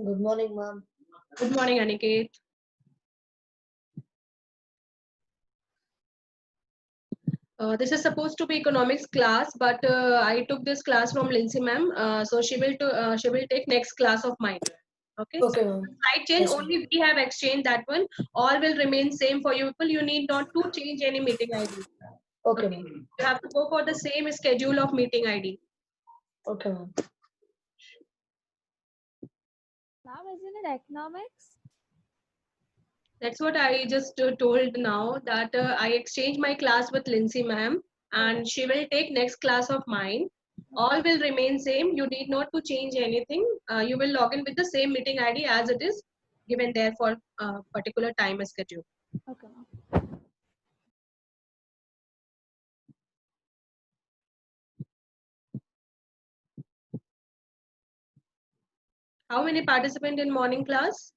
Good morning, ma'am. Good morning, Aniket. This is supposed to be economics class, but I took this class from Lindsay ma'am. So she will take next class of mine. Okay. So Okay, ma'am. slide chain Yes, ma'am. only we have exchanged that one. All will remain same for you people. You need not to change any meeting ID. Okay, Okay. ma'am. You have to go for the same schedule of meeting ID. Okay, ma'am. Ma'am, isn't it economics? That's what I just told now that I exchanged my class with Lindsay ma'am and she will take next class of mine. All will remain same. You need not to change anything. You will log in with the same meeting ID as it is given there for particular time schedule. Okay, ma'am. How many participant in morning class?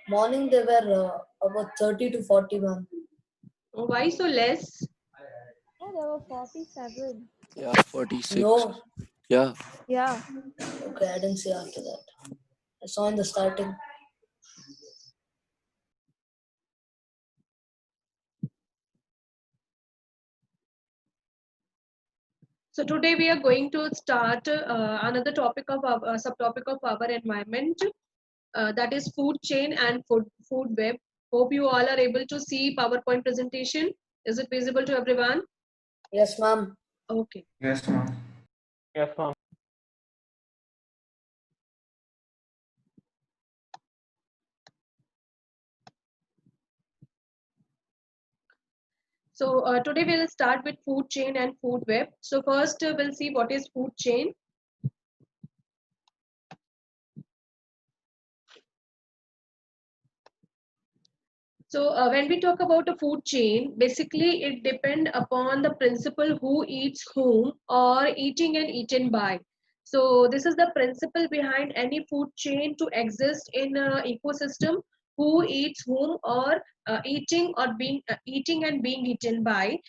Morning there were about 30 to 40, ma'am. Why so less? Oh, there were 47. Yeah, 46. No. Yeah. Yeah. Okay, I didn't see after that. I saw in the starting. So today we are going to start another topic of our subtopic of our environment. That is food chain and food web. Hope you all are able to see PowerPoint presentation. Is it visible to everyone? Yes, ma'am. Okay. Yes, ma'am. Yes, ma'am. So today we'll start with food chain and food web. So first we'll see what is food chain. So when we talk about a food chain, basically it depends upon the principle who eats whom or eating and eaten by. So this is the principle behind any food chain to exist in an ecosystem. Who eats whom or eating and being eaten by.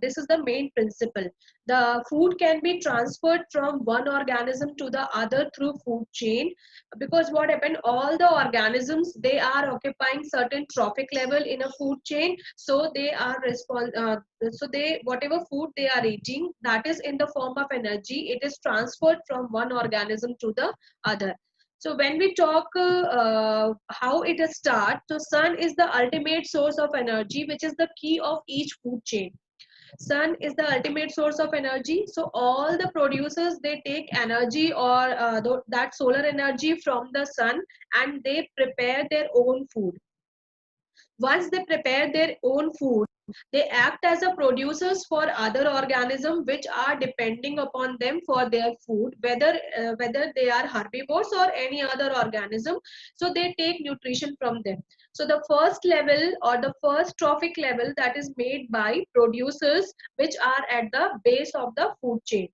This is the main principle. The food can be transferred from one organism to the other through food chain, because what happened, all the organisms, they are occupying certain trophic level in a food chain, so they are so they, whatever food they are eating, that is in the form of energy, it is transferred from one organism to the other. So when we talk how it starts, so sun is the ultimate source of energy, which is the key of each food chain. Sun is the ultimate source of energy, so all the producers, they take energy or that solar energy from the sun, and they prepare their own food. Once they prepare their own food, they act as a producers for other organisms which are depending upon them for their food, whether they are herbivores or any other organism. So they take nutrition from them. So the first level or the first trophic level, that is made by producers which are at the base of the food chain.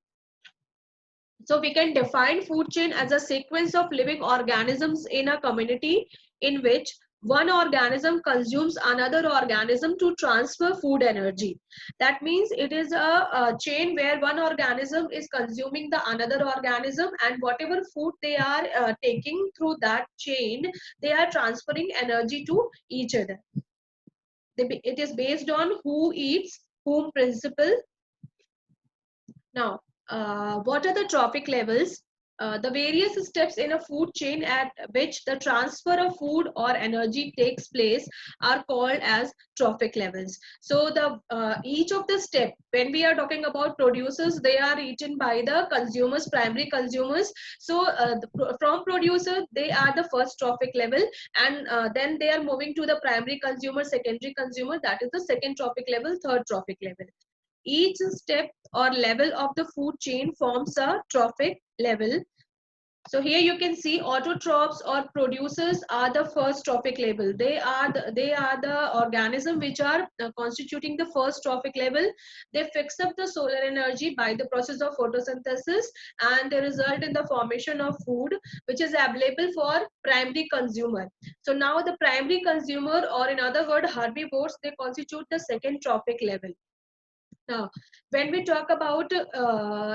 So we can define food chain as a sequence of living organisms in a community in which one organism consumes another organism to transfer food energy. That means it is a chain where one organism is consuming the another organism, and whatever food they are taking through that chain, they are transferring energy to each other. It is based on who eats whom principle. Now, what are the trophic levels? The various steps in a food chain at which the transfer of food or energy takes place are called as trophic levels. So the each of the step, when we are talking about producers, they are eaten by the consumers, primary consumers. So from producer, they are the first trophic level, and then they are moving to the primary consumer, secondary consumer, that is the second trophic level, third trophic level. Each step or level of the food chain forms a trophic level. So here you can see autotrophs or producers are the first trophic level. They are the organism which are constituting the first trophic level. They fix up the solar energy by the process of photosynthesis, and they result in the formation of food which is available for primary consumer. So now the primary consumer, or in other word herbivores, they constitute the second trophic level. Now, when we talk about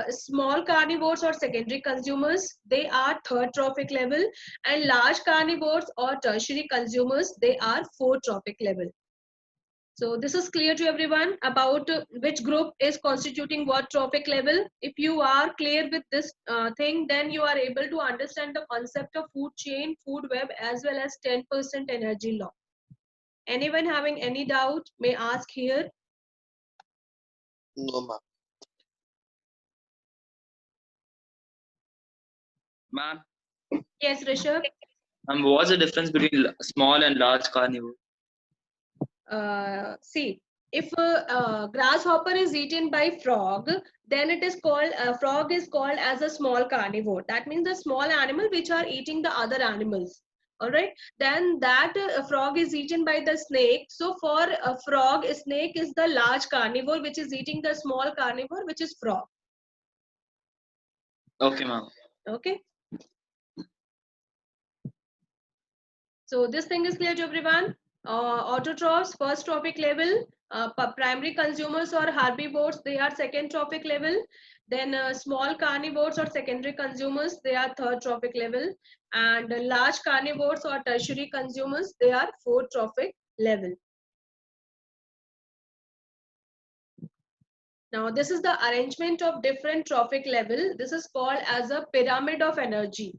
small carnivores or secondary consumers, they are third trophic level, and large carnivores or tertiary consumers, they are fourth trophic level. So this is clear to everyone about which group is constituting what trophic level. If you are clear with this thing, then you are able to understand the concept of food chain, food web, as well as 10% energy law. Anyone having any doubt may ask here. No, ma'am. Ma'am, Yes, Rishabh. what's the difference between small and large carnivore? See, if a grasshopper is eaten by frog, then it is called frog is called as a small carnivore. That means the small animal which are eating the other animals. All right. Then that frog is eaten by the snake. So for a frog, a snake is the large carnivore which is eating the small carnivore, which is frog. Okay, ma'am. Okay. So this thing is clear to everyone. Autotrophs, first trophic level. Primary consumers or herbivores, they are second trophic level. Then small carnivores or secondary consumers, they are third trophic level. And large carnivores or tertiary consumers, they are fourth trophic level. Now this is the arrangement of different trophic level. This is called as a pyramid of energy.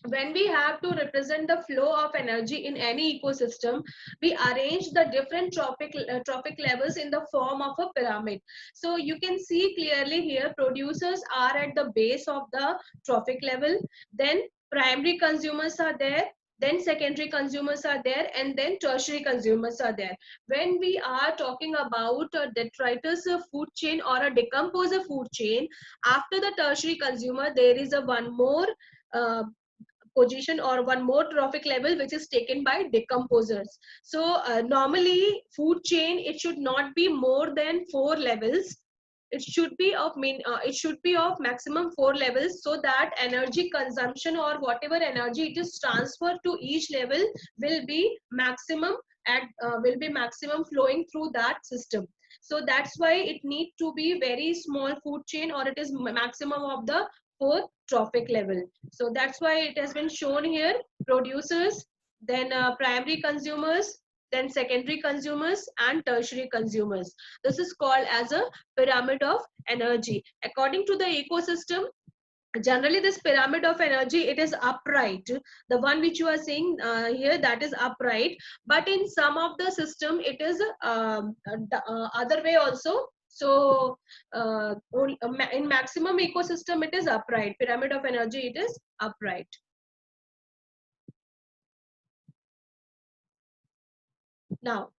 When we have to represent the flow of energy in any ecosystem, we arrange the different trophic levels in the form of a pyramid. So you can see clearly here, producers are at the base of the trophic level, then primary consumers are there, then secondary consumers are there, and then tertiary consumers are there. When we are talking about a detritus food chain or a decomposer food chain, after the tertiary consumer, there is a one more position or one more trophic level which is taken by decomposers. So normally food chain, it should not be more than 4 levels. It should be of maximum 4 levels, so that energy consumption or whatever energy it is transferred to each level will be maximum flowing through that system. So that's why it need to be very small food chain, or it is maximum of the fourth trophic level. So that's why it has been shown here: producers, then primary consumers, then secondary consumers, and tertiary consumers. This is called as a pyramid of energy. According to the ecosystem, generally this pyramid of energy, it is upright. The one which you are seeing here, that is upright. But in some of the system, it is other way also. So in maximum ecosystem, it is upright. Pyramid of energy, it is upright. Now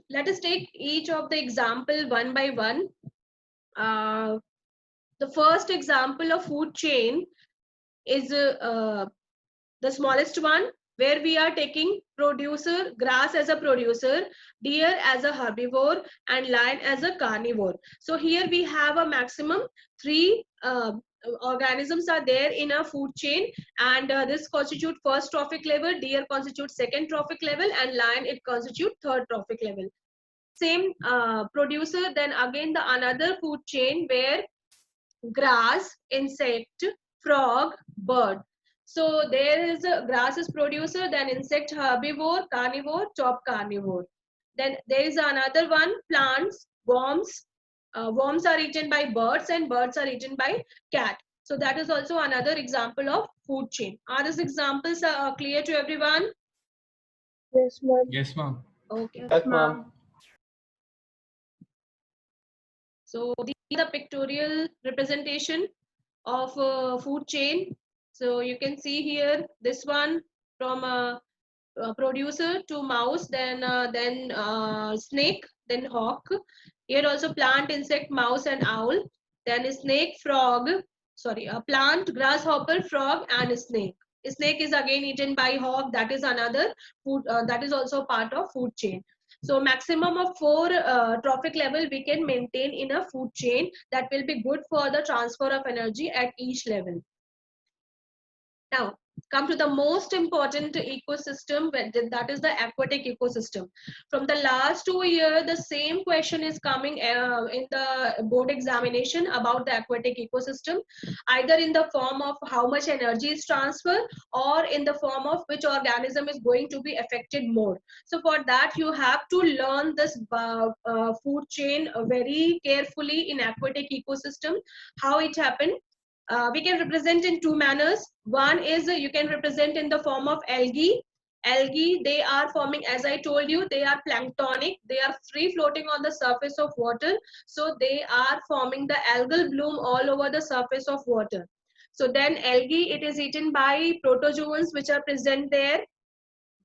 let us take each of the example one by one. The first example of food chain is the smallest one, where we are taking producer, grass as a producer, deer as a herbivore, and lion as a carnivore. So here we have a maximum 3 organisms are there in a food chain, and this constitute first trophic level, deer constitute second trophic level, and lion, it constitute third trophic level. Same producer, then again the another food chain where grass, insect, frog, bird. So there is a grass is producer, then insect herbivore, carnivore, top carnivore. Then there is another one, plants, worms. Worms are eaten by birds, and birds are eaten by cat. So that is also another example of food chain. Are these examples clear to everyone? Yes, ma'am. Yes, ma'am. Okay. Yes, ma'am. So these are the pictorial representation of food chain. So you can see here this one, from a producer to mouse, then snake, then hawk. Here also plant, insect, mouse, and owl. Then a snake, frog, sorry, a plant, grasshopper, frog, and a snake. A snake is again eaten by hawk. That is another food. That is also part of food chain. So maximum of 4 trophic level we can maintain in a food chain. That will be good for the transfer of energy at each level. Now, come to the most important ecosystem, that is the aquatic ecosystem. From the last 2 years, the same question is coming in the board examination about the aquatic ecosystem, either in the form of how much energy is transferred or in the form of which organism is going to be affected more. So for that, you have to learn this food chain very carefully in aquatic ecosystem, how it happened. We can represent in two manners. One is you can represent in the form of algae. Algae, they are forming, as I told you, they are planktonic. They are free floating on the surface of water. So they are forming the algal bloom all over the surface of water. So then algae, it is eaten by protozoans which are present there.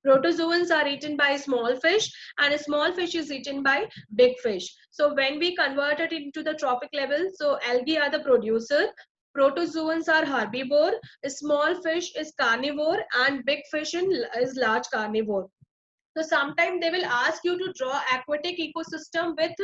Protozoans are eaten by small fish, and a small fish is eaten by big fish. So when we convert it into the trophic level, so algae are the producer, protozoans are herbivore, small fish is carnivore, and big fish is large carnivore. So sometimes they will ask you to draw aquatic ecosystem with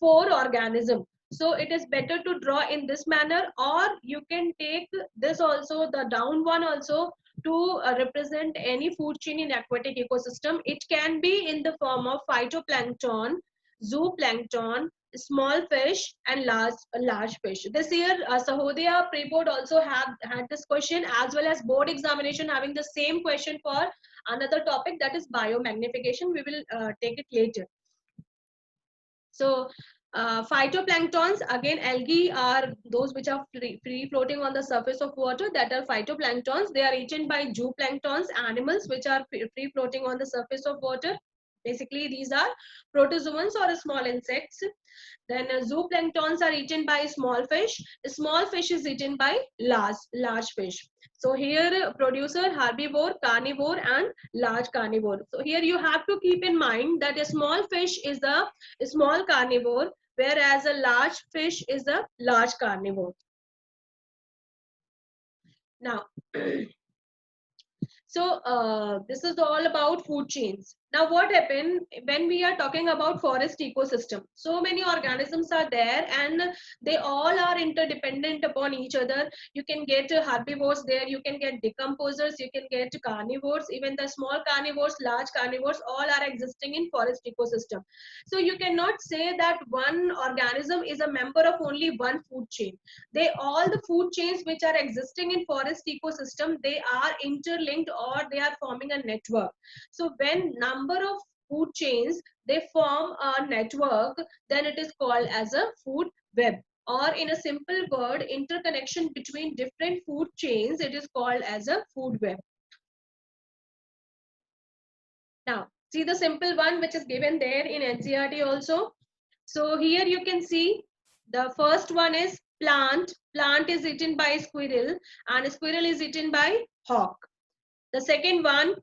4 organisms. So it is better to draw in this manner, or you can take this also, the down one also, to represent any food chain in aquatic ecosystem. It can be in the form of phytoplankton, zooplankton, small fish, and large fish. This year, Sahodaya pre-board also had this question, as well as board examination having the same question for another topic, that is biomagnification. We will take it later. So phytoplanktons, again algae are those which are free floating on the surface of water, that are phytoplanktons. They are eaten by zooplanktons, animals which are free floating on the surface of water. Basically these are protozoans or small insects. Then zooplanktons are eaten by small fish. Small fish is eaten by large fish. So here producer, herbivore, carnivore, and large carnivore. So here you have to keep in mind that a small fish is a small carnivore, whereas a large fish is a large carnivore. Now, so this is all about food chains. Now what happened when we are talking about forest ecosystem? So many organisms are there and they all are interdependent upon each other. You can get herbivores there, you can get decomposers, you can get carnivores, even the small carnivores, large carnivores, all are existing in forest ecosystem. So you cannot say that one organism is a member of only one food chain. They all, the food chains which are existing in forest ecosystem, they are interlinked or they are forming a network. So when number of food chains they form a network, then it is called as a food web, or in a simple word, interconnection between different food chains, it is called as a food web. Now see the simple one which is given there in NCERT also. So here you can see the first one is plant. Plant is eaten by squirrel and squirrel is eaten by hawk. The second one,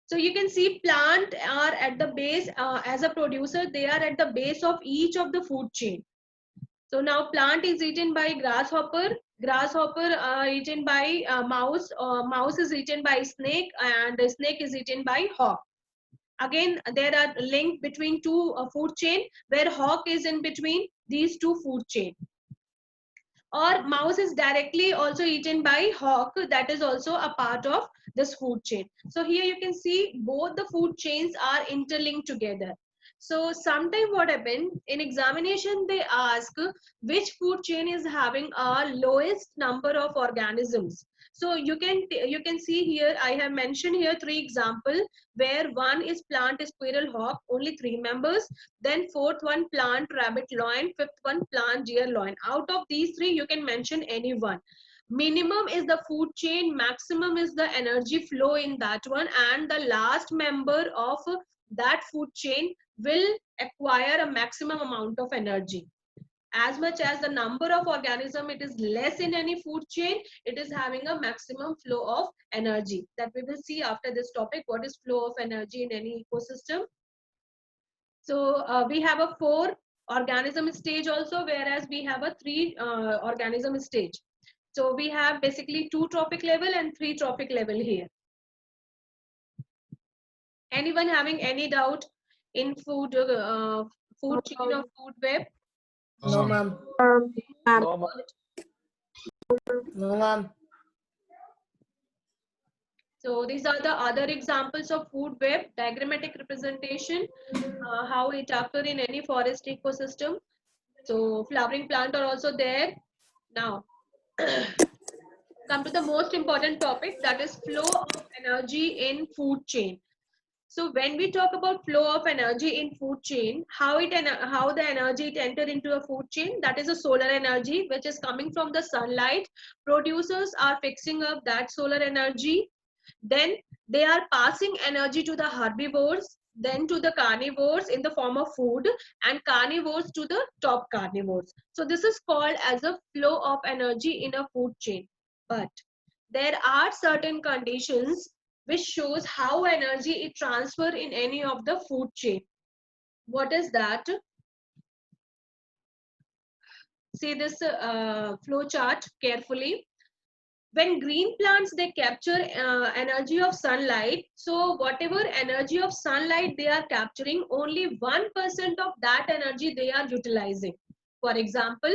so you can see plant are at the base, as a producer, they are at the base of each of the food chain. So now plant is eaten by grasshopper, grasshopper eaten by mouse, mouse is eaten by snake, and the snake is eaten by hawk. Again, there are link between two food chain where hawk is in between these two food chain. Or mouse is directly also eaten by hawk, that is also a part of this food chain. So here you can see both the food chains are interlinked together. So sometime what happened in examination, they ask which food chain is having a lowest number of organisms. So you can see here I have mentioned here 3 example where one is plant, squirrel, hawk, only 3 members. Then fourth one plant, rabbit, lion. Fifth one plant, deer, lion. Out of these 3 you can mention any one. Minimum is the food chain, maximum is the energy flow in that one, and the last member of that food chain will acquire a maximum amount of energy. As much as the number of organism it is less in any food chain, it is having a maximum flow of energy. That we will see after this topic, what is flow of energy in any ecosystem. So we have a 4 organism stage also, whereas we have a 3 organism stage. So we have basically 2 trophic level and 3 trophic level here. Anyone having any doubt in food chain or food web? No, ma'am. Ma'am. No, ma'am. So these are the other examples of food web, diagrammatic representation, how it occur in any forest ecosystem. So flowering plant are also there. Now, come to the most important topic, that is flow of energy in food chain. So when we talk about flow of energy in food chain, how the energy it enter into a food chain, that is a solar energy which is coming from the sunlight. Producers are fixing up that solar energy. Then they are passing energy to the herbivores, then to the carnivores in the form of food, and carnivores to the top carnivores. So this is called as a flow of energy in a food chain. But there are certain conditions which shows how energy is transferred in any of the food chain. What is that? See this flow chart carefully. When green plants, they capture energy of sunlight, so whatever energy of sunlight they are capturing, only 1% of that energy they are utilizing. For example,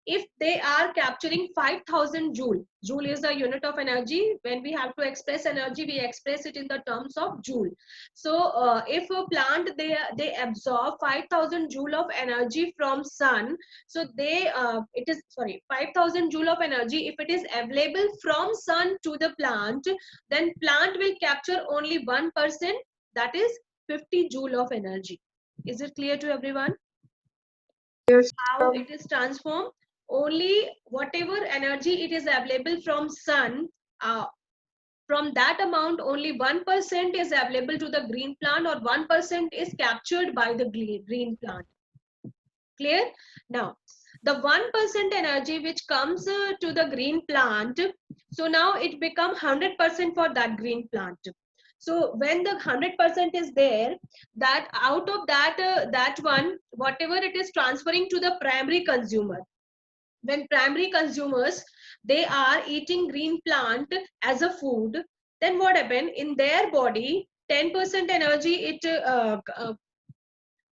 if they are capturing 5000 joule is the unit of energy. When we have to express energy, we express it in the terms of joule. So if a plant, they absorb 5000 joule of energy from sun, so it is, sorry, 5000 joule of energy. If it is available from sun to the plant, then plant will capture only 1%, that is 50 joule of energy. Is it clear to everyone? Yes. How it is transformed? Only whatever energy it is available from sun, from that amount only 1% is available to the green plant, or 1% is captured by the green plant. Clear? Now, the 1% energy which comes to the green plant, so now it becomes 100% for that green plant. So when the 100% is there, that out of that that one, whatever it is transferring to the primary consumer. When primary consumers, they are eating green plant as a food, then what happen in their body? 10% energy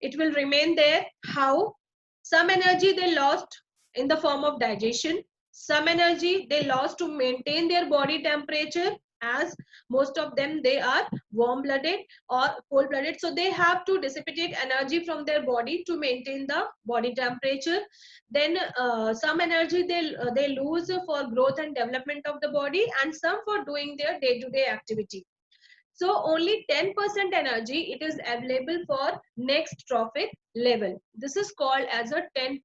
it will remain there. How? Some energy they lost in the form of digestion, some energy they lost to maintain their body temperature, as most of them they are warm blooded or cold blooded, so they have to dissipate energy from their body to maintain the body temperature. Then some energy they lose for growth and development of the body, and some for doing their day to day activity. So only 10% energy it is available for next trophic level. This is called as a 10%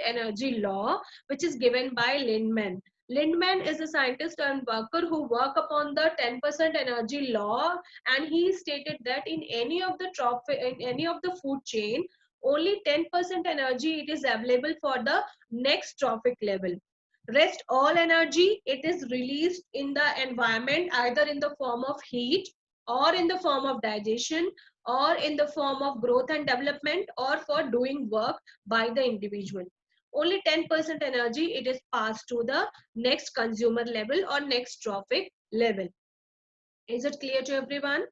energy law, which is given by Lindemann. Lindemann is a scientist and worker who work upon the 10% energy law, and he stated that in any of the food chain, only 10% energy it is available for the next trophic level. Rest all energy it is released in the environment, either in the form of heat, or in the form of digestion, or in the form of growth and development, or for doing work by the individual. Only 10% energy it is passed to the next consumer level or next trophic level. Is it clear to everyone?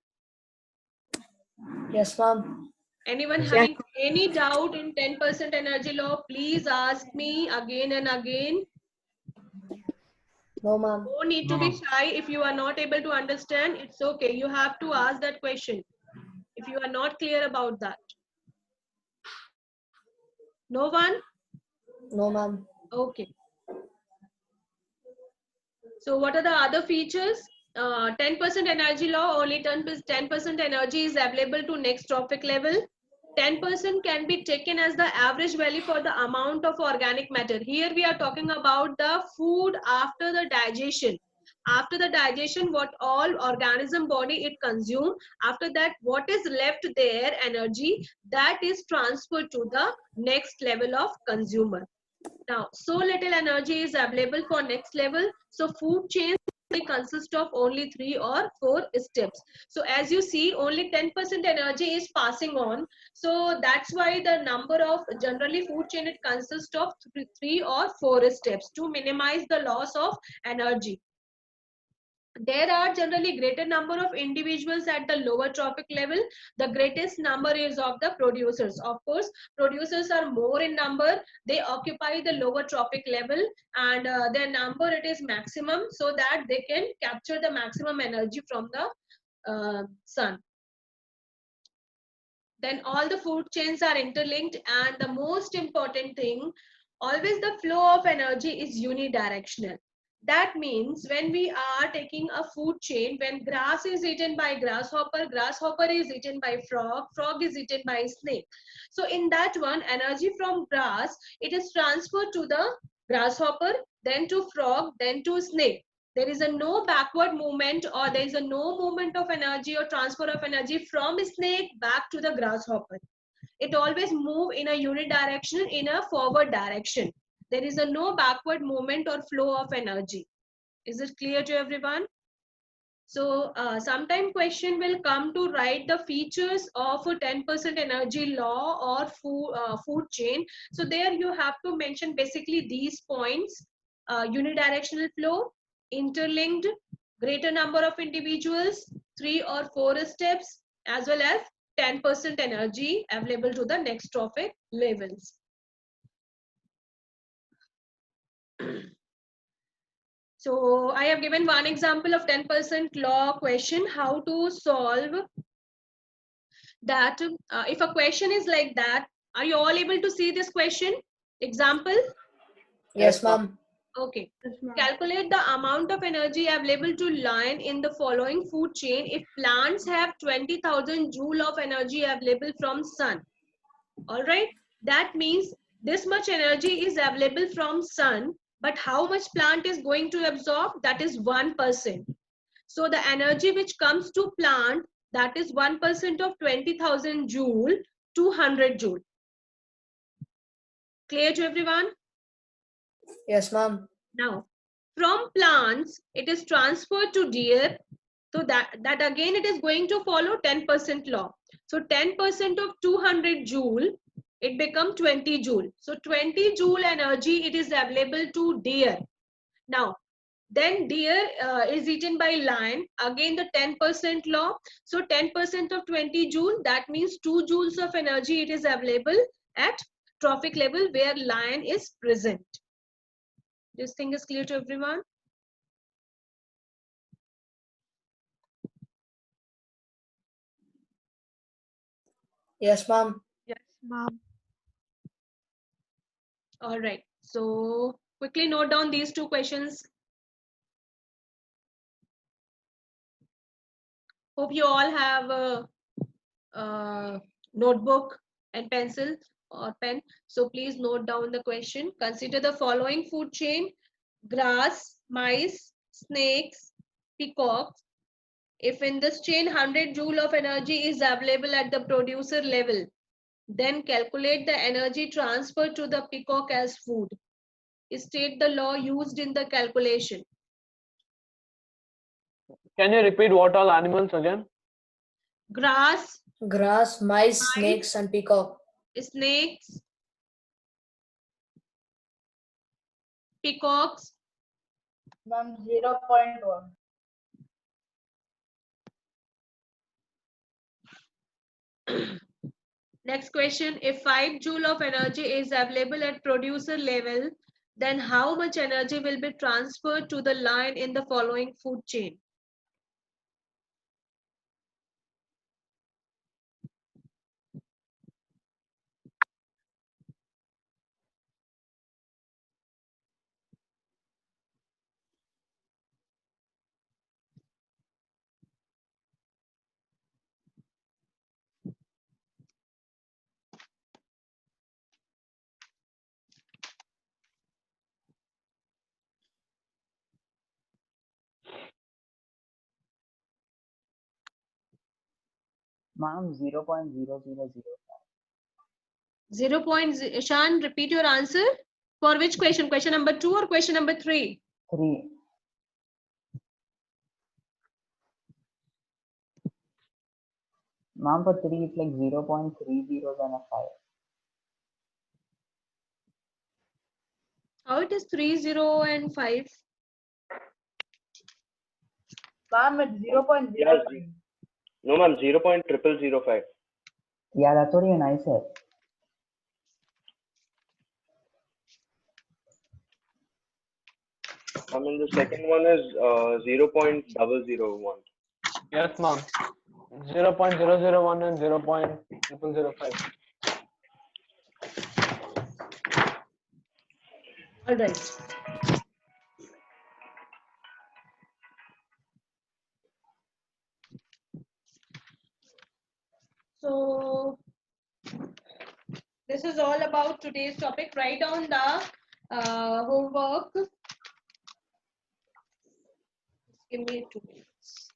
Yes, ma'am. Anyone having any doubt in 10% energy law, please ask me again and again. No, ma'am. No need to be shy. If you are not able to understand, it's okay. You have to ask that question if you are not clear about that. No one? No, ma'am. Okay. So what are the other features? 10% energy law, only 10% energy is available to next trophic level. 10% can be taken as the average value for the amount of organic matter. Here we are talking about the food after the digestion. After the digestion, what all organism body it consume, after that what is left there energy, that is transferred to the next level of consumer. Now, so little energy is available for next level. So food chains consist of only 3 or 4 steps. So as you see, only 10% energy is passing on. So that's why the number of generally food chain it consists of 3 or 4 steps to minimize the loss of energy. There are generally greater number of individuals at the lower trophic level. The greatest number is of the producers. Of course, producers are more in number. They occupy the lower trophic level, and their number it is maximum, so that they can capture the maximum energy from the sun. Then all the food chains are interlinked, and the most important thing, always the flow of energy is unidirectional. That means when we are taking a food chain, when grass is eaten by grasshopper, grasshopper is eaten by frog, frog is eaten by snake. So in that one, energy from grass, it is transferred to the grasshopper, then to frog, then to snake. There is a no backward movement, or there is a no movement of energy or transfer of energy from snake back to the grasshopper. It always move in a unidirectional, in a forward direction. There is a no backward movement or flow of energy. Is it clear to everyone? So sometime question will come to write the features of a 10% energy law or food chain. So there you have to mention basically these points: unidirectional flow, interlinked, greater number of individuals, 3 or 4 steps, as well as 10% energy available to the next trophic levels. So I have given one example of 10% law question, how to solve that. If a question is like that, are you all able to see this question? Example? Yes, ma'am. Okay. Yes, ma'am. Calculate the amount of energy available to lion in the following food chain if plants have 20,000 joule of energy available from sun. All right. That means this much energy is available from sun, but how much plant is going to absorb? That is 1%. So the energy which comes to plant, that is 1% of 20,000 joule, 200 joule. Clear to everyone? Yes, ma'am. Now, from plants, it is transferred to deer. So that again, it is going to follow 10% law. So 10% of 200 joule, it becomes 20 joule. So 20 joule energy, it is available to deer. Now, then deer is eaten by lion. Again, the 10% law. So 10% of 20 joule, that means 2 joules of energy, it is available at trophic level where lion is present. This thing is clear to everyone? Yes, ma'am. Yes, ma'am. All right. So quickly note down these two questions. Hope you all have a notebook and pencil or pen. So please note down the question. Consider the following food chain: grass, mice, snakes, peacocks. If in this chain 100 joule of energy is available at the producer level, then calculate the energy transferred to the peacock as food. State the law used in the calculation. Can you repeat what all animals again? Grass, Grass, mice, snakes, and peacock. snakes, peacocks, Ma'am, 0.1. Next question, if 5 joule of energy is available at producer level, then how much energy will be transferred to the line in the following food chain? Ma'am, 0.0005. 0. Shan, repeat your answer. For which question? Question number 2 or question number 3? 3. Ma'am, for 3 it's like 0.30 and a 5. How it is 3, 0 and 5? Ma'am, it's 0.05. No, ma'am, 0.0005. Yeah, that's what even I said. I mean, the second one is 0.001. Yes, ma'am. 0.001 and 0.005. All right. So this is all about today's topic. Write down the homework. Give me 2 minutes.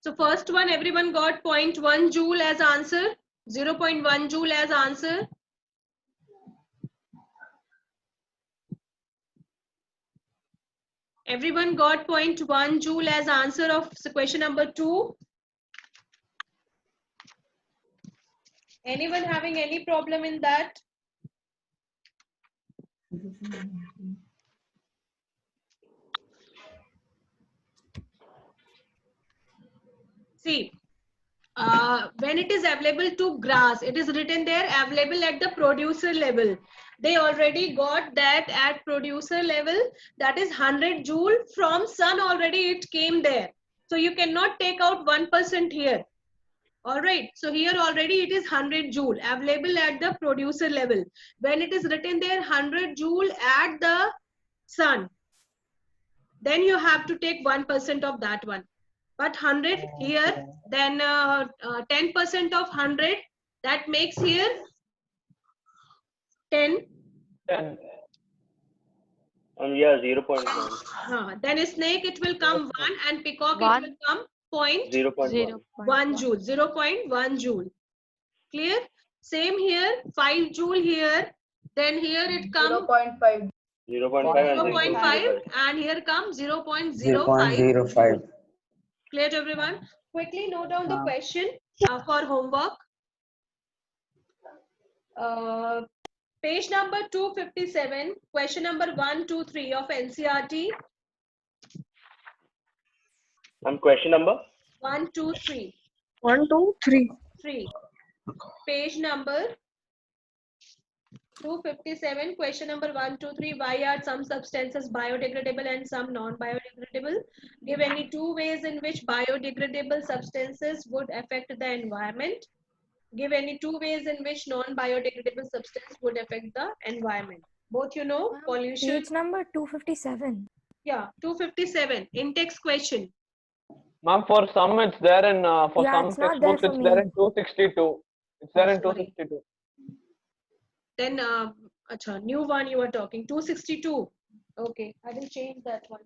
So first one, everyone got 0.1 joule as answer, 0.1 joule as answer. Everyone got 0.1 joule as answer of question number 2. Anyone having any problem in that? See, when it is available to GRAS, it is written there available at the producer level. They already got that at producer level, that is 100 joule from sun already it came there. So you cannot take out 1% here. All right, so here already it is 100 joule available at the producer level. When it is written there 100 joule at the sun, then you have to take 1% of that one. But 100 here, then 10% of 100, that makes here 10. 10. Yeah, 0.1. Then a snake it will come 1 and peacock it will come 0.1. 1 joule, 0.1 joule. Clear? Same here, 5 joule here, then here it comes 0.5. 0.5 and 0.5 and here comes 0.05. 0.05. Clear to everyone? Quickly note down the question for homework. Page number 257, question number 1, 2, 3 of NCERT. Question number? 1, 2, 3. 1, 2, 3. 3. Page number 257, question number 1, 2, 3. Why are some substances biodegradable and some non-biodegradable? Give any 2 ways in which biodegradable substances would affect the environment. Give any 2 ways in which non-biodegradable substance would affect the environment. Both you know, pollution. Page number 257. Yeah, 257, in-text question. Ma'am, for some it's there in, for Yeah, some it's not there textbooks for it's me. there in 262. It's there in Sorry. 262. Then, new one you are talking, 262. Okay, I will change that one.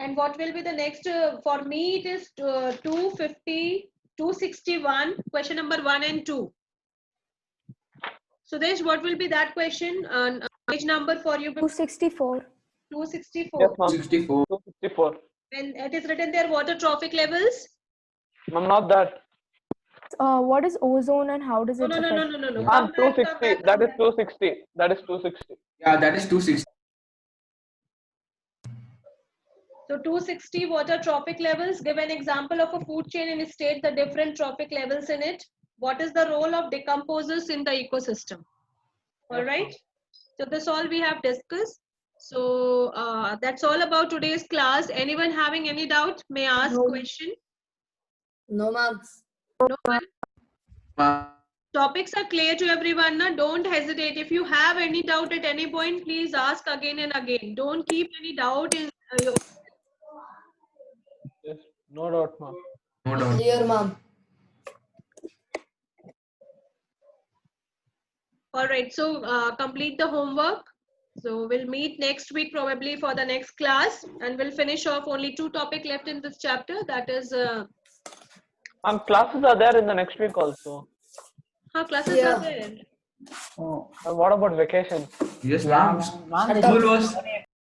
And what will be the next? For me, it is 250, 261, question number 1 and 2. So, Desh, what will be that question? Page number for you? 264. 264. Yes, ma'am. 264. And it is written there, water trophic levels. Ma'am, not that. What is ozone and how does it affect? No. Ma'am, 260. That is 260. That is 260. Yeah, that is 260. So 260 water trophic levels. Give an example of a food chain and state the different trophic levels in it. What is the role of decomposers in the ecosystem? All right. So this all we have discussed. So that's all about today's class. Anyone having any doubt may ask question. No, ma'am. No one? Topics are clear to everyone. Na? Don't hesitate. If you have any doubt at any point, please ask again and again. Don't keep any doubt in your. Yes, no doubt, ma'am. No doubt. Clear, ma'am. All right. So complete the homework. So we'll meet next week probably for the next class, and we'll finish off only 2 topics left in this chapter. That is. Classes are there in the next week also. Classes are there. Oh, And what about vacation? Yes, yeah, ma'am. ma'am. School was